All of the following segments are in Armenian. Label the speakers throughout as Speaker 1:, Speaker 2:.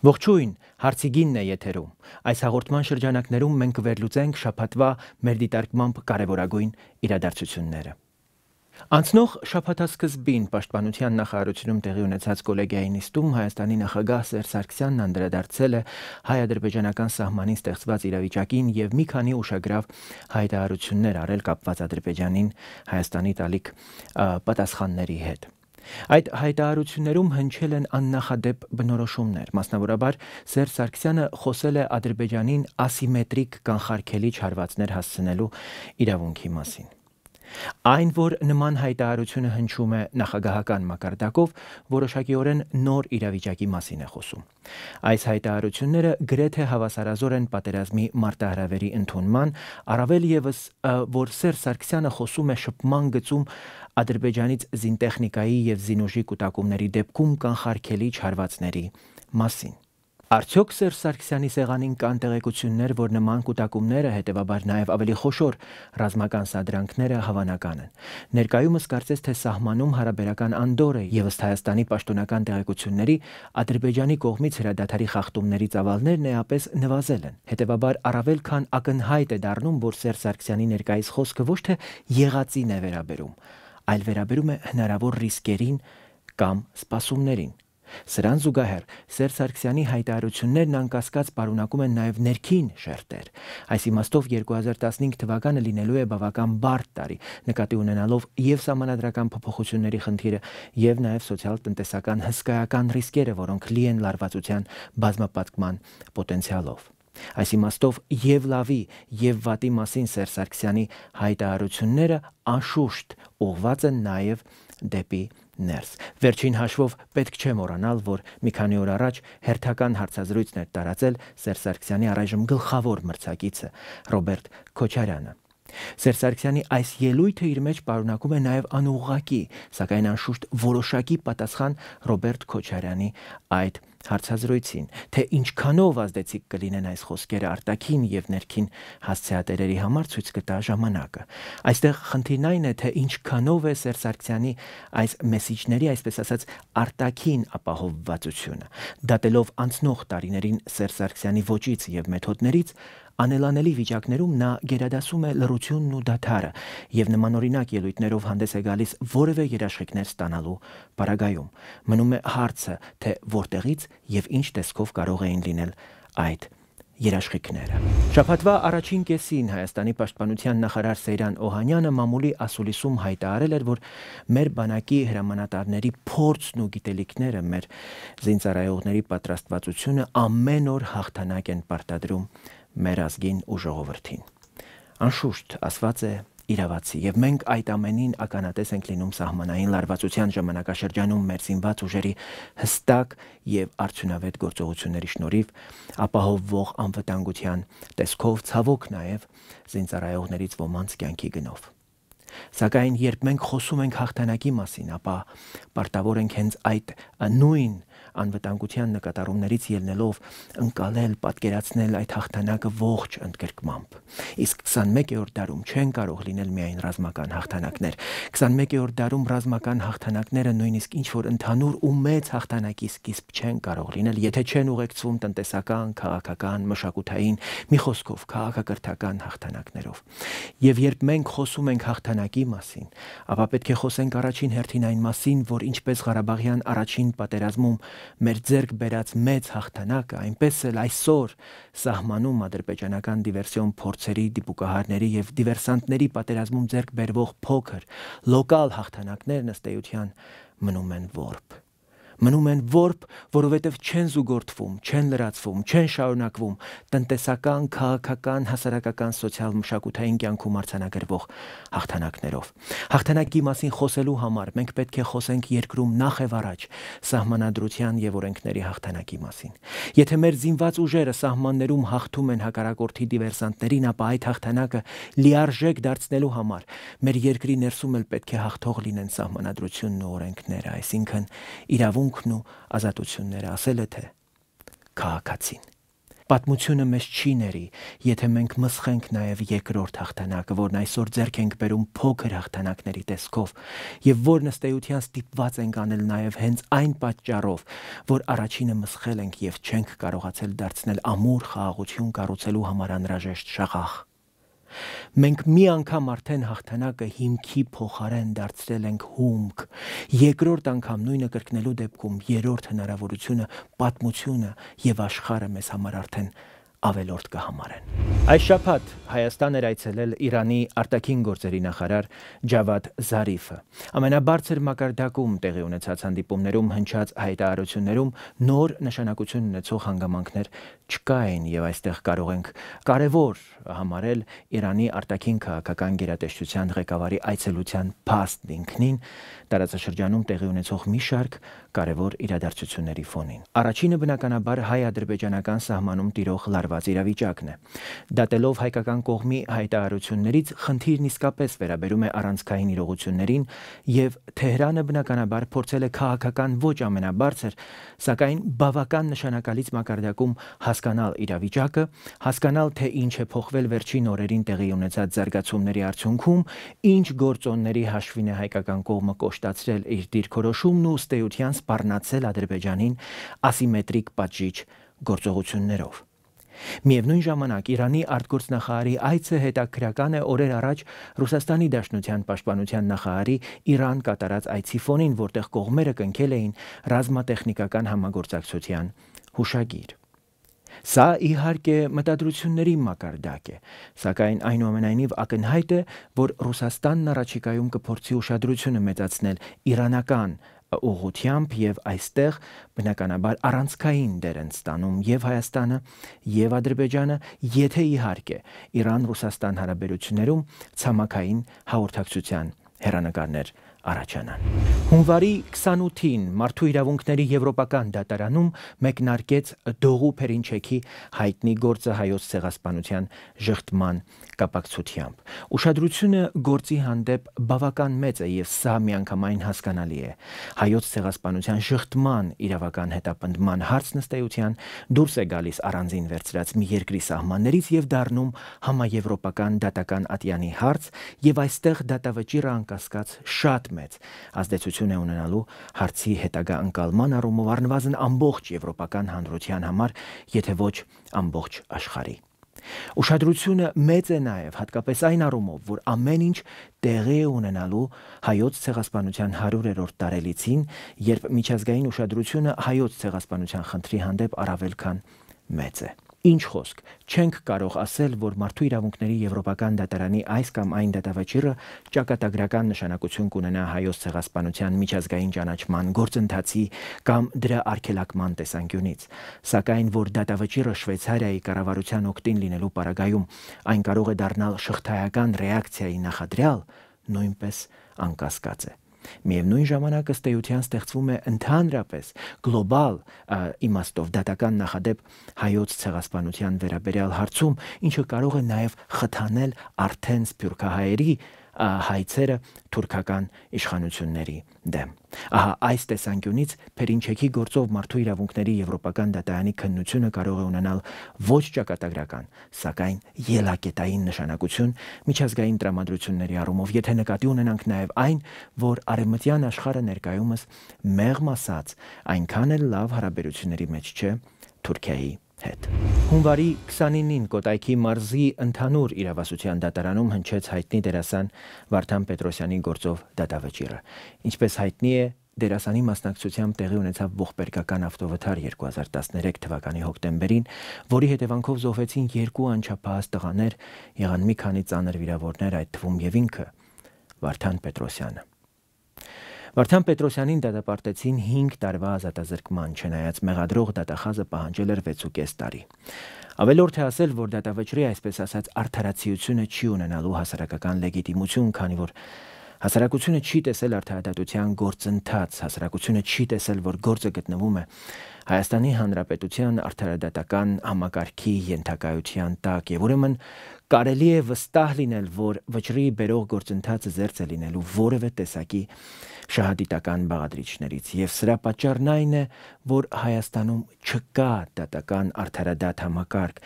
Speaker 1: Ողջույն, հարցիգինն է եթերում։ Այս հաղորդման շրջանակներում մենք կվերլուծենք շաբաթվա մեր դիտարկմամբ կարևորագույն իրադարձությունները։ Անցնող շաբաթասկզբին Պաշտպանության նախարարությունում տեղի ունեցած կոլեգիայի նիստում Հայաստանի նախագահ Սերժ Սարգսյանն անդրադարձել է հայ-ադրբեջանական սահմանին ստեղծված իրավիճակին եւ մի քանի ուշագրավ հայտարարություններ արել կապված Ադրբեջանին Հայաստանի տալիք պատասխանների հետ։ Այդ հայտարարություններում հնչել են աննախադեպ բնորոշումներ, մասնավորաբար Սերժ Սարգսյանը խոսել է Ադրբեջանին ասիմետրիկ կանխարգելիչ հարվածներ հասցնելու իրավունքի մասին։ Այն, որ նման հայտարարությունը հնչում է նախագահական մակարդակով, որոշակիորեն նոր իրավիճակի մասին է խոսում։ Այս հայտարարությունները գրեթե հավասարազոր են պատերազմի մարտահրավերի ընդունման, առավել ևս, որ Սերժ Սարգսյանը խոսում է շփման գծում Ադրբեջանից զինտեխնիկայի եւ զինուժի կուտակումների դեպքում կանխարգելիչ հարվածների մասին։ Արդյոք Սերժ Սարգսյանի սեղանին կան տեղեկություններ, որ նման կուտակումները, հետևաբար նաև ավելի խոշոր ռազմական սադրանքները հավանական են։ Ներկայումս կարծես թե սահմանում հարաբերական անդոր է եւ ըստ Հայաստանի պաշտոնական տեղեկությունների Ադրբեջանի կողմից հրադադարի խախտումների ծավալներն էապես նվազել են։ Հետևաբար առավել քան ակնհայտ է դառնում, որ Սերժ Սարգսյանի ներկայիս խոսքը ոչ թե եղածին է վերաբերում, այլ վերաբերում է հնարավոր ռիսկերին կամ սպասումներին։ Սրան զուգահեռ Սերժ Սարգսյանի հայտարարություններն անկասկած պարունակում են նաև ներքին շերտեր։ Այս իմաստով 2015 թվականը լինելու է բավական բարդ տարի, նկատի ունենալով եւ սահմանադրական փոփոխությունների խնդիրը, եւ նաև սոցիալ-տնտեսական հսկայական ռիսկերը, որոնք լի են լարվածության բազմապատկման պոտենցիալով։ Այս իմաստով եւ լավի եւ վատի մասին Սերժ Սարգսյանի հայտարարությունները անշուշտ ուղղված են նաեւ դեպի ներս։ Վերջին հաշվով պետք չէ մոռանալ, որ մի քանի օր առաջ հերթական հարցազրույցն էր տարածել Սերժ Սարգսյանի առայժմ գլխավոր մրցակիցը Ռոբերտ Քոչարյանը։ Սերժ Սարգսյանի այս ելույթը իր մեջ պարունակում է նաև անուղղակի, սակայն անշուշտ որոշակի պատասխան Ռոբերտ Քոչարյանի այդ հարցազրույցին, թե ինչքանով ազդեցիկ կլինեն այս խոսքերը արտաքին եւ ներքին հասցեատերերի համար ցույց կտա ժամանակը։ Այստեղ խնդիրն այն է, թե ինչքանով է Սերժ Սարգսյանի այս մեսիջների, այսպես ասած, արտաքին ապահովվածությունը։ Դատելով անցնող տարիներին Սերժ Սարգսյանի ոճից եւ մեթոդներից, անելանելի վիճակներում նա գերադասում է լռությունն ու դադարը եւ նմանօրինակ ելույթներով հանդես է գալիս որևէ երաշխիքներ ստանալու պարագայում։ Մնում է հարցը, թե որտեղից եւ ինչ տեսքով կարող էին լինել այդ երաշխիքները։ Շաբաթվա առաջին կեսին Հայաստանի պաշտպանության նախարար Սեյրան Օհանյանը մամուլի ասուլիսում հայտարարել էր, որ մեր բանակի հրամանատարների փորձն ու գիտելիքները, մեր զինծառայողների պատրաստվածությունը ամեն օր հաղթանակ են պարտադրում մեր ազգին ու ժողովրդին։ Անշուշտ ասված է իրավացի, եւ մենք այդ ամենին ականատես ենք լինում սահմանային լարվածության ժամանակաշրջանում մեր զինված ուժերի հստակ եւ արդյունավետ գործողությունների շնորհիվ, ապահովվող անվտանգության տեսքով, ցավոք նաեւ զինծառայողներից ոմանց կյանքի գնով։ Սակայն երբ մենք խոսում ենք հաղթանակի մասին, ապա պարտավոր ենք հենց այդ նույն անվտանգության նկատառումներից ելնելով ընկալել, պատկերացնել այդ հաղթանակը ողջ ընդգրկմամբ։ Իսկ 21-րդ դարում չեն կարող լինել միայն ռազմական հաղթանակներ։ 21-րդ դարում ռազմական հաղթանակները նույնիսկ ինչ-որ ընդհանուր ու մեծ հաղթանակի սկիզբ չեն կարող լինել, եթե չեն ուղեկցվում տնտեսական, քաղաքական, մշակութային, մի խոսքով քաղաքակրթական հաղթանակներով։ Եվ երբ մենք խոսում ենք հաղթանակի մասին, ապա պետք է խոսենք առաջին հերթին այն մասին, որ ինչպես Ղարաբաղյան առաջին պատերազմում մեր ձեռք բերած մեծ հաղթանակը, այնպես էլ այսօր սահմանում ադրբեջանական դիվերսիոն փորձերի, դիպուկահարների եւ դիվերսանտների պատերազմում ձեռք բերվող փոքր լոկալ հաղթանակներն ըստ էության մնում են որբ։ Մնում են որբ, որովհետև չեն զուգորդվում, չեն լրացվում, չեն շարունակվում տնտեսական, քաղաքական, հասարակական, սոցիալ-մշակութային կյանքում արձանագրվող հաղթանակներով։ Հաղթանակի մասին խոսելու համար մենք պետք է խոսենք երկրում նախ եւ առաջ սահմանադրության եւ օրենքների հաղթանակի մասին։ Եթե մեր զինված ուժերը սահմաններում հաղթում են հակառակորդի դիվերսանտներին, ապա այդ հաղթանակը լիարժեք դարձնելու համար մեր երկրի ներսում էլ պետք է հաղթող լինեն սահմանադրությունն ու օրենքները, այսինքն իրավունքն ու ազատությունները, ասել է թե քաղաքացին։ Պատմությունը մեզ չի ների, եթե մենք մսխենք նաև երկրորդ հաղթանակը, որն այսօր ձեռք ենք բերում փոքր հաղթանակների տեսքով, եւ որն ըստ էության ստիպված ենք անել նաև հենց այն պատճառով, որ առաջինը մսխել ենք եւ չենք կարողացել դարձնել ամուր խաղաղություն կառուցելու համար անհրաժեշտ շաղախ։ Մենք մի անգամ արդեն հաղթանակը հիմքի փոխարեն դարձրել ենք հումք, երկրորդ անգամ նույնը կրկնելու դեպքում երրորդ հնարավորությունը, պատմությունը եւ աշխարհը մեզ համար արդեն ավելորդ կհամարեն։ Այս շաբաթ Հայաստան էր այցելել Իրանի արտաքին գործերի նախարար Ջավադ Զարիֆը։ Ամենաբարձր մակարդակում տեղի ունեցած հանդիպումներում հնչած հայտարարություններում նոր նշանակություն ունեցող հանգամանքներ չկային եւ այստեղ կարող ենք կարևոր համարել Իրանի արտաքին քաղաքական գերատեսչության ղեկավարի այցելության փաստն ինքնին տարածաշրջանում տեղի ունեցող մի շարք կարևոր իրադարձությունների ֆոնին։ Առաջինը բնականաբար հայ-ադրբեջանական սահմանում տիրող լարված իրավիճակն է։ Դատելով հայկական կողմի հայտարարություններից խնդիրն իսկապես վերաբերում է առանցքային իրողություններին եւ Թեհրանը բնականաբար փորձել է քաղաքական ոչ ամենաբարձր, սակայն բավական նշանակալից մակարդակում հասկանալ իրավիճակը, հասկանալ թե ինչ է փոխվել վերջին օրերին տեղի ունեցած զարգացումների արդյունքում, ինչ գործոնների հաշվին է հայկական կողմը կոշտացրել իր դիրքորոշումն ու ըստ էության սպառնացել Ադրբեջանին ասիմետրիկ պատժիչ գործողություններով։ Միևնույն ժամանակ Իրանի արտգործնախարարի այցը հետաքրքրական է օրեր առաջ Ռուսաստանի Դաշնության պաշտպանության նախարարի Իրան կատարած այցի ֆոնին, որտեղ կողմերը կնքել էին ռազմատեխնիկական համագործակցության հուշագիր։ Սա իհարկե մտադրությունների մակարդակ է, սակայն այնուամենայնիվ ակնհայտ է, որ Ռուսաստանն առաջիկայում կփորձի ուշադրությունը մեծացնել իրանական ուղղությամբ եւ այստեղ բնականաբար առանցքային դեր են ստանում եւ Հայաստանը եւ Ադրբեջանը, եթե իհարկե Իրան-Ռուսաստան հարաբերություններում ցամաքային հաղորդակցության հեռանկարներ առաջանան։ Հունվարի 28-ին Մարդու իրավունքների եվրոպական դատարանում մեկնարկեց Դողու Փերինչեքի հայտնի գործը Հայոց ցեղասպանության ժխտման կապակցությամբ։ Ուշադրությունը գործի հանդեպ բավական մեծ է եւ սա միանգամայն հասկանալի է։ Հայոց ցեղասպանության ժխտման իրավական հետապնդման հարցն ըստ էության դուրս է գալիս առանձին վերցրած մի երկրի սահմաններից եւ դառնում համաեվրոպական դատական ատյանի հարց եւ այստեղ դատավճիռը անկասկած շատ մեծ ազդեցություն է ունենալու հարցի հետագա ընկալման առումով առնվազն ամբողջ եվրոպական հանրության համար, եթե ոչ ամբողջ աշխարհի։ Ուշադրությունը մեծ է նաև հատկապես այն առումով, որ ամեն ինչ տեղի է ունենալու Հայոց ցեղասպանության 100-րդ տարելիցին, երբ միջազգային ուշադրությունը Հայոց ցեղասպանության խնդրի հանդեպ առավել քան մեծ է։ Ինչ խոսք, չենք կարող ասել, որ Մարդու իրավունքների եվրոպական դատարանի այս կամ այն դատավճիռը ճակատագրական նշանակություն կունենա Հայոց ցեղասպանության միջազգային ճանաչման գործընթացի կամ դրա արգելակման տեսանկյունից, սակայն որ դատավճիռը Շվեյցարիայի կառավարության օգտին լինելու պարագայում այն կարող է դառնալ շղթայական ռեակցիայի նախադրյալ, նույնպես անկասկած է։ Միևնույն ժամանակ ըստ էության ստեղծվում է ընդհանրապես գլոբալ իմաստով դատական նախադեպ Հայոց ցեղասպանության վերաբերյալ հարցում, ինչը կարող է նաև խթանել արդեն սփյուռքահայերի հայցերը թուրքական իշխանությունների դեմ։ Ահա այս տեսանկյունից Փերինչեքի գործով Մարդու իրավունքների եվրոպական դատարանի քննությունը կարող է ունենալ ոչ ճակատագրական, սակայն ելակետային նշանակություն միջազգային տրամադրությունների առումով, եթե նկատի ունենանք նաև այն, որ արևմտյան աշխարհը ներկայումս մեղմ ասած այնքան էլ լավ հարաբերությունների մեջ չէ Թուրքիայի հետ։ Հունվարի 29-ին Կոտայքի մարզի ընդհանուր իրավասության դատարանում հնչեց հայտնի դերասան Վարդան Պետրոսյանի գործով դատավճիռը։ Ինչպես հայտնի է, դերասանի մասնակցությամբ տեղի ունեցավ ողբերգական ավտովթար 2013 թվականի հոկտեմբերին, որի հետևանքով զոհվեցին 2 անչափահաս տղաներ, եղան մի քանի ծանր վիրավորներ, այդ թվում եւ ինքը Վարդան Պետրոսյանը։ Վարդան Պետրոսյանին դատապարտեցին 5 տարվա ազատազրկման, չնայած մեղադրող դատախազը պահանջել էր 6.5 տարի։ Ավելորդ է ասել, որ դատավճռի այսպես ասած արդարացիությունը չի ունենալու հասարակական լեգիտիմություն, քանի որ հասարակությունը չի տեսել արդարադատության գործընթաց, հասարակությունը չի տեսել, որ գործը գտնվում է Հայաստանի Հանրապետության արդարադատական համակարգի ենթակայության տակ եւ ուրեմն կարելի է վստահ լինել, որ վճռի բերող գործընթացը զերծ է լինելու որևէ տեսակի շահադիտական բաղադրիչներից, եւ սրա պատճառն այն է, որ Հայաստանում չկա դատական արդարադատ համակարգ,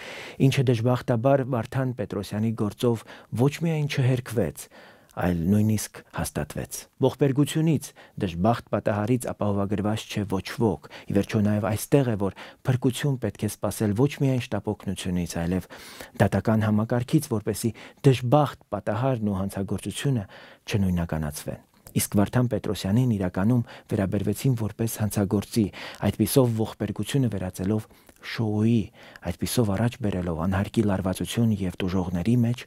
Speaker 1: ինչը դժբախտաբար Վարդան Պետրոսյանի գործով ոչ միայն չհերքվեց, այլ նույնիսկ հաստատվեց։ Ողբերգությունից, դժբախտ պատահարից ապահովագրված չէ ոչ ոք։ Ի վերջո նաև այստեղ է, որ փրկություն պետք է սպասել ոչ միայն շտապօգնությունից, այլև դատական համակարգից, որպեսզի դժբախտ պատահարն ու հանցագործությունը չնույնականացվեն։ Իսկ Վարդան Պետրոսյանին իրականում վերաբերվեցին որպես հանցագործի, այդպիսով ողբերգությունը վերածելով շոուի, այդպիսով առաջ բերելով անհարկի լարվածություն եւ տուժողների մեջ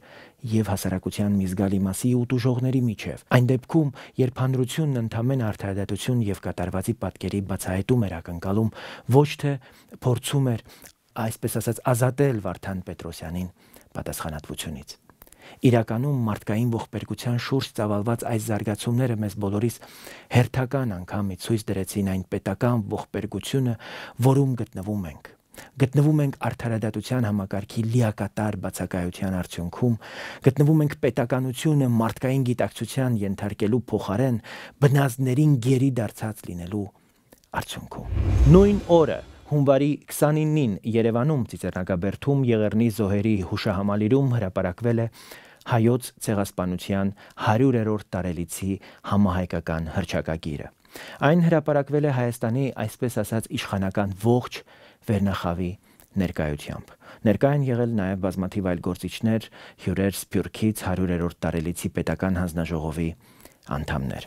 Speaker 1: եւ հասարակության մի զգալի մասի ու տուժողների միջև։ Այն դեպքում, երբ հանրությունն ընդամենը արդարադատություն եւ կատարվածի պատկերի բացահայտում էր ակնկալում, ոչ թե փորձում էր, այսպես ասած, ազատել Վարդան Պետրոսյանին պատասխանատվությունից։ Իրականում մարդկային ողբերգության շուրջ ծավալված այս զարգացումները մեզ բոլորիս հերթական անգամից ցույց դրեցին այն պետական ողբերգությունը, որում գտնվում ենք։ Գտնվում ենք արդարադատության համակարգի լիակատար բացակայության արդյունքում, գտնվում ենք պետականությունը մարդկային գիտակցության ենթարկելու փոխարեն բնազդներին գերի դարձած լինելու արդյունքում։ Նույն օրը հունվարի 29-ին Երևանում Ծիծեռնակաբերդում Եղեռնի զոհերի հուշահամալիրում հրապարակվել է Հայոց ցեղասպանության 100-րդ տարելիցի համահայկական հռչակագիրը։ Այն հրապարակվել է Հայաստանի, այսպես ասած, իշխանական ողջ վերնախավի ներկայությամբ։ Ներկա են եղել նաև բազմաթիվ այլ գործիչներ, հյուրեր Սփյուռքից 100-րդ տարելիցի պետական հանձնաժողովի անդամներ։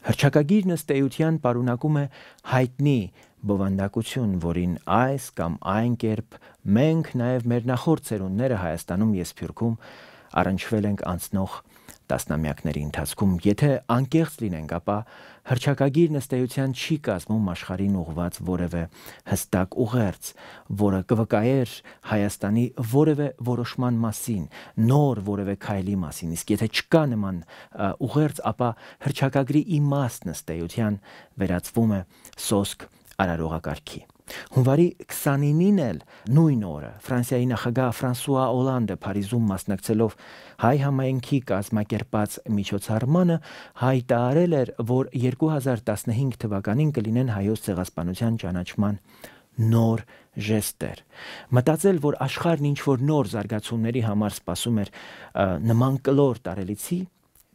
Speaker 1: Հռչակագիրն ըստ էության պարունակում է հայտնի բովանդակություն, որին այս կամ այն կերպ մենք նաև մեր նախորդ ծերունդները Հայաստանում եւ Սփյուռքում առնչվել ենք անցնող տասնամյակների ընթացքում։ Եթե անկեղծ լինենք, ապա հռչակագիրն ըստ էության չի կազմում աշխարհին ուղղված որևէ հստակ ուղերձ, որը կվկայեր Հայաստանի որևէ որոշման մասին, նոր որևէ քայլի մասին։ Իսկ եթե չկա նման ուղերձ, ապա հռչակագրի իմաստն ըստ էության վերածվում է սոսկ արարողակարգի։ Հունվարի 29-ին էլ նույն օրը Ֆրանսիայի նախագահ Ֆրանսուଆ Օլանդը Փարիզում մասնակցելով հայ համայնքի կազմակերպած միջոցառմանը հայտարարել էր, որ 2015 թվականին կլինեն հայոց ցեղասպանության ճանաչման նոր ժեստեր։ Մտածել, որ աշխարհն ինչ-որ նոր զարգացումների համար սպասում էր նման կլոր տարելիցի,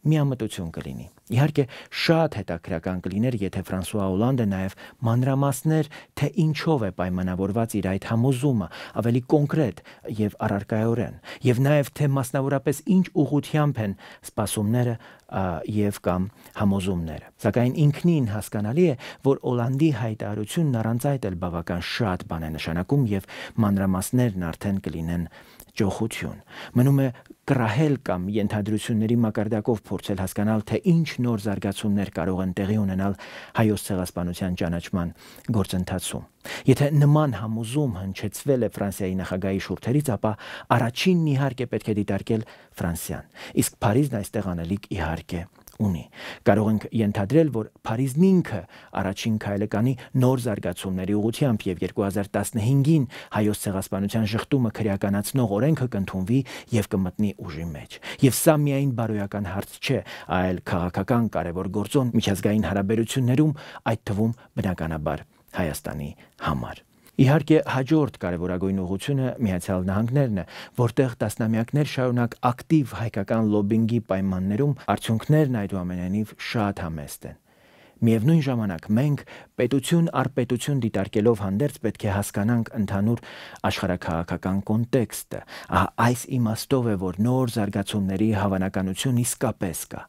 Speaker 1: միամտություն կլինի։ Իհարկե, շատ հետաքրքրական կլիներ, եթե Ֆրանսուଆ Օլանդը նաև մանրամասներ, թե ինչով է պայմանավորված իր այդ համոզումը, ավելի կոնկրետ եւ առարկայորեն, եւ նաև թե մասնավորապես ինչ ուղղությամբ են սպասումները եւ կամ համոզումները։ Սակայն ինքնին հասկանալի է, որ Օլանդի հայտարարությունն առանց այդ էլ բավական շատ բան է նշանակում եւ մանրամասներն արդեն կլինեն ճոխություն։ Մնում է կռահել կամ ենթադրությունների մակարդակով փորձել հասկանալ, թե ինչ նոր զարգացումներ կարող են տեղի ունենալ հայոց ցեղասպանության ճանաչման գործընթացում։ Եթե նման համոզում հնչեցվել է Ֆրանսիայի նախագահի շուրթերից, ապա առաջինն իհարկե պետք է դիտարկել Ֆրանսիան, իսկ Փարիզն այստեղ անելիք իհարկե ունի։ Կարող ենք ենթադրել, որ Փարիզն ինքը առաջին քայլը կանի նոր զարգացումների ուղղությամբ եւ 2015-ին հայոց ցեղասպանության շղթումը քրեականացնող օրենքը կընդունվի եւ կմտնի ուժի մեջ։ Եվ սա միայն բարոյական հարց չէ, այլ քաղաքական կարևոր գործոն միջազգային հարաբերություններում, այդ թվում բնականաբար Հայաստանի համար։ Իհարկե, հաջորդ կարևորագույն ուղղությունը Միացյալ Նահանգներն է, որտեղ տասնամյակներ շարունակ ակտիվ հայկական լոբինգի պայմաններում արդյունքներն այդուամենայնիվ շատ համեստ են։ Միևնույն ժամանակ մենք պետություն առ պետություն դիտարկելով հանդերձ պետք է հասկանանք ընդհանուր աշխարհաքաղաքական կոնտեքստը։ Այս իմաստով է, որ նոր զարգացումների հավանականություն իսկապես կա։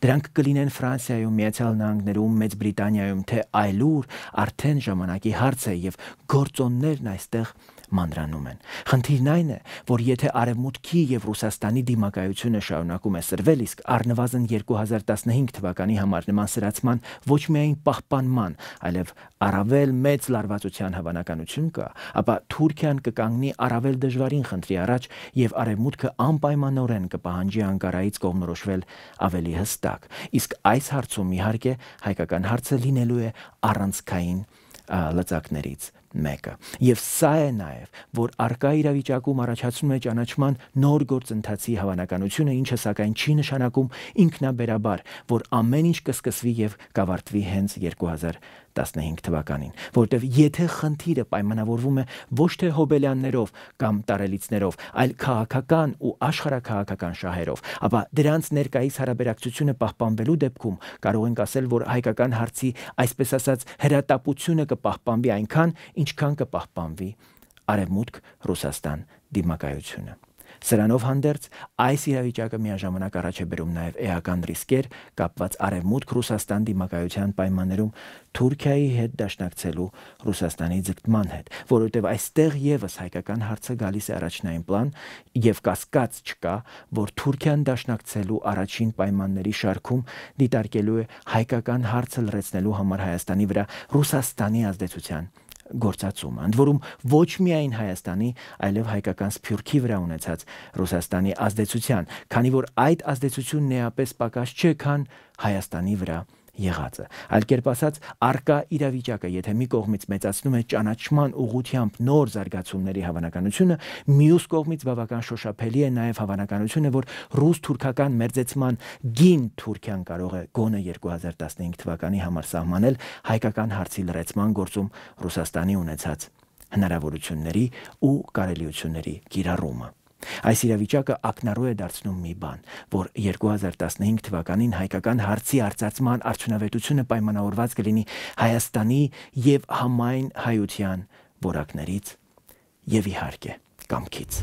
Speaker 1: Դրանք կլինեն Ֆրանսիայում, Միացյալ Նահանգներում, Մեծ Բրիտանիայում, թե այլուր, արդեն ժամանակի հարց է եւ գործոններն այստեղ մանրանում են։ Խնդիրն այն է, որ եթե Արևմուտքի եւ Ռուսաստանի դիմակայությունը շարունակում է սրվել, իսկ առնվազն 2015 թվականի համար նման սրացման ոչ միայն պահպանման, այլև առավել մեծ լարվածության հավանականություն կա, ապա Թուրքիան կկանգնի առավել դժվարին խնդրի առաջ եւ Արևմուտքը անպայմանորեն կպահանջի Անկարայից կողմնորոշվել ավելի հստակ։ Իսկ այս հարցում իհարկե հայկական հարցը լինելու է առանցքային լծակներից մեկը։ Եվ սա է նաև, որ արկա իրավիճակում առաջացնում է ճանաչման նոր գործընթացի հավանականությունը, ինչը սակայն չի նշանակում ինքնաբերաբար, որ ամեն ինչ կսկսվի եւ կավարտվի հենց 2015 թվականին, որտեղ եթե խնդիրը պայմանավորվում է ոչ թե հոբելյաններով կամ տարելիցներով, այլ քաղաքական ու աշխարհաքաղաքական շահերով, ապա դրանց ներկայիս հարաբերակցությունը պահպանվելու դեպքում կարող ենք ասել, որ հայկական հարցի այսպես ասած հրատապությունը կպահպանվի այնքան, ինչքան կպահպանվի Արևմուտք-Ռուսաստան դիմակայությունը։ Սրանով հանդերձ այս իրավիճակը միաժամանակ առաջ է բերում նաև էական ռիսկեր կապված Արևմուտք-Ռուսաստան դիմակայության պայմաններում Թուրքիայի հետ դաշնակցելու Ռուսաստանի ձգտման հետ, որովհետև այստեղ եւս հայկական հարցը գալիս է առաջնային պլան եւ կասկած չկա, որ Թուրքիան դաշնակցելու առաջին պայմանների շարքում դիտարկելու է հայկական հարցը լրացնելու համար Հայաստանի վրա Ռուսաստանի ազդեցության գործածումը, ընդ որում ոչ միայն Հայաստանի, այլև հայկական սփյուռքի վրա ունեցած Ռուսաստանի ազդեցության, քանի որ այդ ազդեցությունն էապես պակաս չէ, քան Հայաստանի վրա եղածը։ Այլ կերպ ասած, արկա իրավիճակը, եթե մի կողմից մեծացնում է ճանաչման ուղղությամբ նոր զարգացումների հավանականությունը, մյուս կողմից բավական շոշափելի է նաև հավանականությունը, որ ռուս-թուրքական մերձեցման գին Թուրքիան կարող է գոնե 2015 թվականի համար սահմանել հայկական հարցի լրացման գործում Ռուսաստանի ունեցած հնարավորությունների ու կարելիությունների կիրառումը։ Այս իրավիճակը ակնառու է դարձնում մի բան, որ 2015 թվականին հայկական հարցի արծարծման արդյունավետությունը պայմանավորված կլինի Հայաստանի եւ համայն հայության որակներից եւ իհարկե կամքից։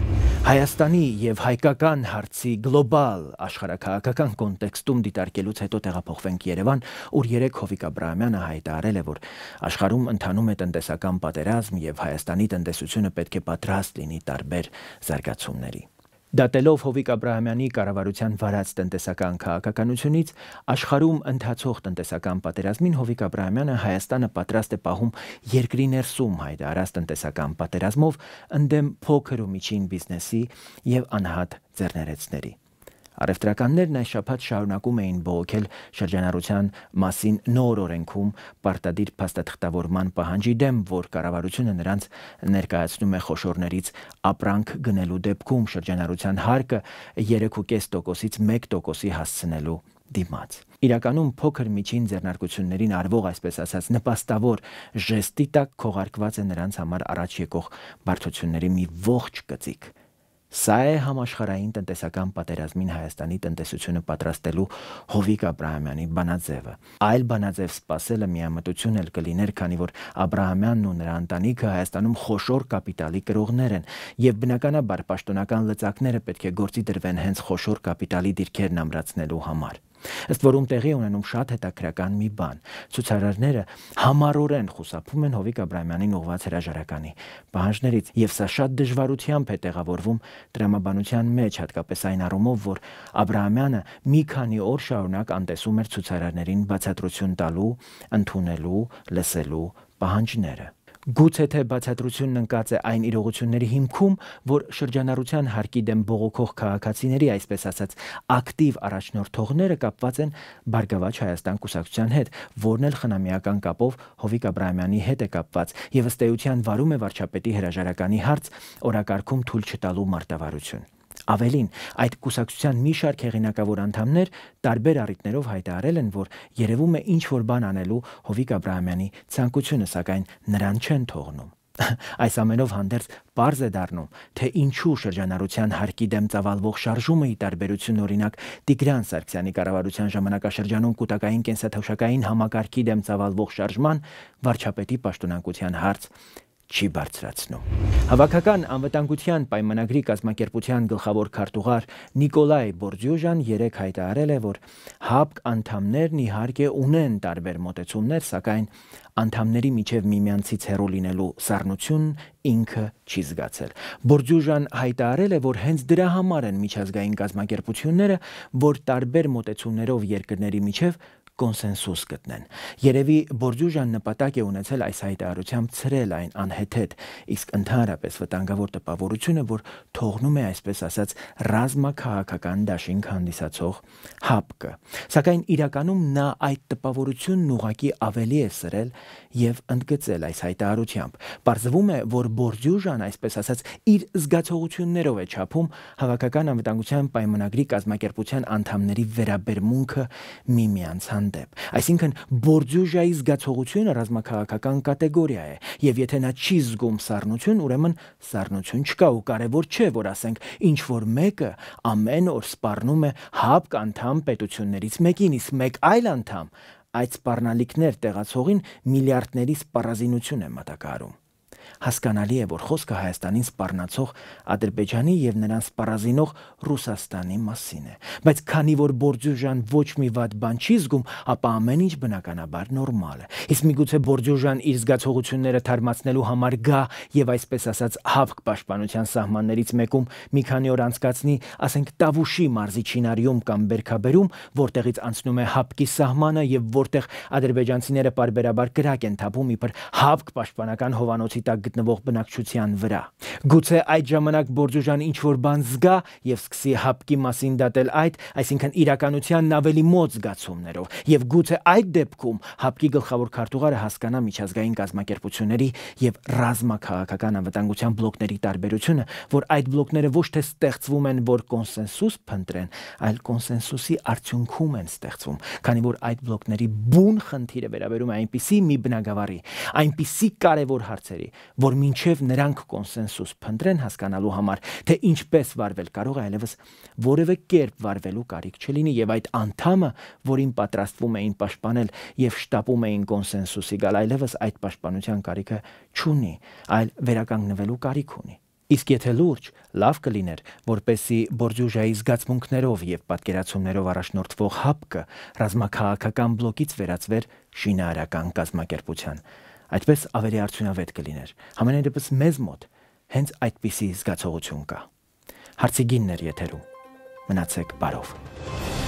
Speaker 1: Հայաստանի եւ հայկական հարցի գլոբալ աշխարհաքաղաքական կոնտեքստում դիտարկելուց հետո տեղափոխվենք Երևան, ուր երեկ Հովիկ Աբրահամյանը հայտարարել է, որ աշխարհում ընթանում է տնտեսական պատերազմ եւ Հայաստանի տնտեսությունը պետք է պատրաստ լինի տարբեր զարգացումների։ Դատելով Հովիկ Աբրահամյանի կառավարության վարած տնտեսական քաղաքականությունից, աշխարհում ընթացող տնտեսական պատերազմին Հովիկ Աբրահամյանը Հայաստանը պատրաստ է պահում երկրի ներսում հայտարարած տնտեսական պատերազմով ընդդեմ փոքր ու միջին բիզնեսի եւ անհատ ձեռներեցների։ Առևտրականներն այս շաբաթ շարունակում էին բողոքել շրջանառության մասին նոր օրենքում պարտադիր փաստաթղթավորման պահանջի դեմ, որ կառավարությունը նրանց ներկայացնում է խոշորներից ապրանք գնելու դեպքում շրջանառության հարկը 3.5%-ից 1%-ի հասցնելու դիմաց։ Իրականում փոքր միջին ձեռնարկություններին արվող այսպես ասած նպաստավոր ժեստի տակ քողարկված է նրանց համար առաջ եկող բարդությունների մի ողջ կծիկ։ Սա է համաշխարհային տնտեսական պատերազմին Հայաստանի տնտեսությունը պատրաստելու Հովիկ Աբրահամյանի բանաձևը։ Այլ բանաձև սպասելը միամտություն էլ կլիներ, քանի որ Աբրահամյանն ու նրա ընտանիքը Հայաստանում խոշոր կապիտալի կրողներ են, եւ բնականաբար պաշտոնական լծակները պետք է գործի դրվեն հենց խոշոր կապիտալի դիրքերն ամրացնելու համար։ Ըստ որում տեղի ունենում շատ հետաքրքրական մի բան։ Ցուցարարները համառորեն խուսափում են Հովիկ Աբրահամյանին ուղղված հրաժարականի պահանջներից, եւ սա շատ դժվարությամբ է տեղավորվում տրամաբանության մեջ, հատկապես այն առումով, որ Աբրահամյանը մի քանի օր շարունակ անտեսում էր ցուցարարներին բացատրություն տալու, ընդունելու, լսելու պահանջները։ Գուցե թե բացատրությունն ընկած է այն իրողությունների հիմքում, որ շրջանառության հարկի դեմ բողոքող քաղաքացիների, այսպես ասած, ակտիվ առաջնորդողները կապված են Բարգավաճ Հայաստան կուսակցության հետ, որն էլ խնամիական կապով Հովիկ Աբրահամյանի հետ է կապված եւ ըստ էության վարում է վարչապետի հրաժարականի հարց օրակարգում թույլ չտալու մարտավարություն։ Ավելին, այդ կուսակցության մի շարք հեղինակավոր անդամներ տարբեր առիթներով հայտարարել են, որ երևում է ինչ-որ բան անելու Հովիկ Աբրահամյանի ցանկությունը, սակայն նրան չեն թողնում։ Այս ամենով հանդերձ պարզ է դառնում, թե ինչու շրջանառության հարկի դեմ ծավալվող շարժումը ի տարբերություն օրինակ Տիգրան Սարգսյանի կառավարության ժամանակաշրջանում կൂട്ടակային կենսաթոշակային համակարգի դեմ ծավալվող շարժման վարչապետի պաշտոնակության հարց չի բարձրացնում։ Հավաքական անվտանգության պայմանագրի կազմակերպության գլխավոր քարտուղար Նիկոլայ Բորդյուժան երեկ հայտարարել է, որ ՀԱՊԿ անդամներն իհարկե ունեն տարբեր մոտեցումներ, սակայն անդամների միջև միմյանցից հեռու լինելու սառնությունն ինքը չի զգացել։ Բորդյուժան հայտարարել է, որ հենց դրա համար են միջազգային կազմակերպությունները, որ տարբեր մոտեցումներով երկրների միջև կոնսենսուս գտնեն։ Երևի Բորդյուժան նպատակ է ունեցել այս հայտարարությամբ ցրել այն անհեթեթ, իսկ ընդհանրապես վտանգավոր տպավորությունը, որ թողնում է այսպես ասած ռազմաքաղաքական դաշինք հանդիսացող ՀԱՊԿ-ը։ Սակայն իրականում նա այդ տպավորությունն ուղղակի ավելի է սրել եւ ընդգծել այս հայտարարությամբ։ Պարզվում է, որ Բորդյուժան այսպես ասած իր զգացողություններով է չափում Հավաքական անվտանգության պայմանագրի կազմակերպության անդամների վերաբերմունքը միմյանց հանդեպ։ Այսինքն Բորդյուժայի զգացողությունը ռազմաքաղաքական կատեգորիա է, եւ եթե նա չի զգում սառնություն, ուրեմն սառնություն չկա ու կարեւոր չէ, որ ասենք ինչ որ մեկը ամեն օր սպառնում է ՀԱՊԿ անդամ պետություններից մեկին, իսկ մեկ այլ անդամ այդ սպառնալիքներ տեղացողին միլիարդների սպառազինություն է մատակարարում։ Հասկանալի է, որ խոսքը Հայաստանին սպառնացող Ադրբեջանի եւ նրան սպառազինող Ռուսաստանի մասին է, բայց քանի որ Բորդյուժան ոչ մի վատ բան չի զգում, ապա ամեն ինչ բնականաբար նորմալ է։ Իսկ միգուցե Բորդյուժան իր զգացողությունները թարմացնելու համար գա եւ այսպես ասած ՀԱՊԿ պաշտպանության սահմաններից մեկում մի քանի օր անցկացնի, ասենք Տավուշի մարզի Չինարիում կամ Բերքաբերում, որտեղից անցնում է ՀԱՊԿ-ի սահմանը եւ որտեղ ադրբեջանցիները պարբերաբար կրակ են թափում իբր ՀԱՊԿ պաշտպանական հովանոցի տակ գտնվող բնակչության վրա։ Գուցե այդ ժամանակ Բորդյուժան ինչ որ բան զգա եւ սկսի ՀԱՊԿ-ի մասին դատել այդ, այսինքն իրականությանն ավելի մոտ զգացումներով, եւ գուցե այդ դեպքում ՀԱՊԿ-ի գլխավոր քարտուղարը հասկանա միջազգային կազմակերպությունների եւ ռազմաքաղաքական անվտանգության բլոկների տարբերությունը, որ այդ բլոկները ոչ թե ստեղծվում են, որ կոնսենսուս փնտրեն, այլ կոնսենսուսի արդյունքում են ստեղծվում, քանի որ այդ բլոկների բուն խնդիրը վերաբերում է այնպիսի մի բնագավառի, այնպիսի կարևոր հարցերի, որ մինչև նրանք կոնսենսուս փնտրեն հասկանալու համար, թե ինչպես վարվել կարող է, այլևս որևէ կերպ վարվելու կարիք չլինի եւ այդ անդամը, որին պատրաստվում էին պաշտպանել եւ շտապում էին կոնսենսուսի գալ, այլևս այդ պաշտպանության կարիքը չունի, այլ վերականգնվելու կարիք ունի։ Իսկ եթե լուրջ, լավ կլիներ, որպեսզի Բորդյուժայի զգացմունքներով եւ պատկերացումներով առաջնորդվող ՀԱՊԿ-ը ռազմաքաղաքական բլոկից վերածվեր շինարարական կազմակերպության։ Այդպես ավելի արդյունավետ կլիներ։ Համենայն դեպս մեզ մոտ հենց այդպիսի զգացողություն կա։ Հարցի գինն էր եթերում։ Մնացեք բարով։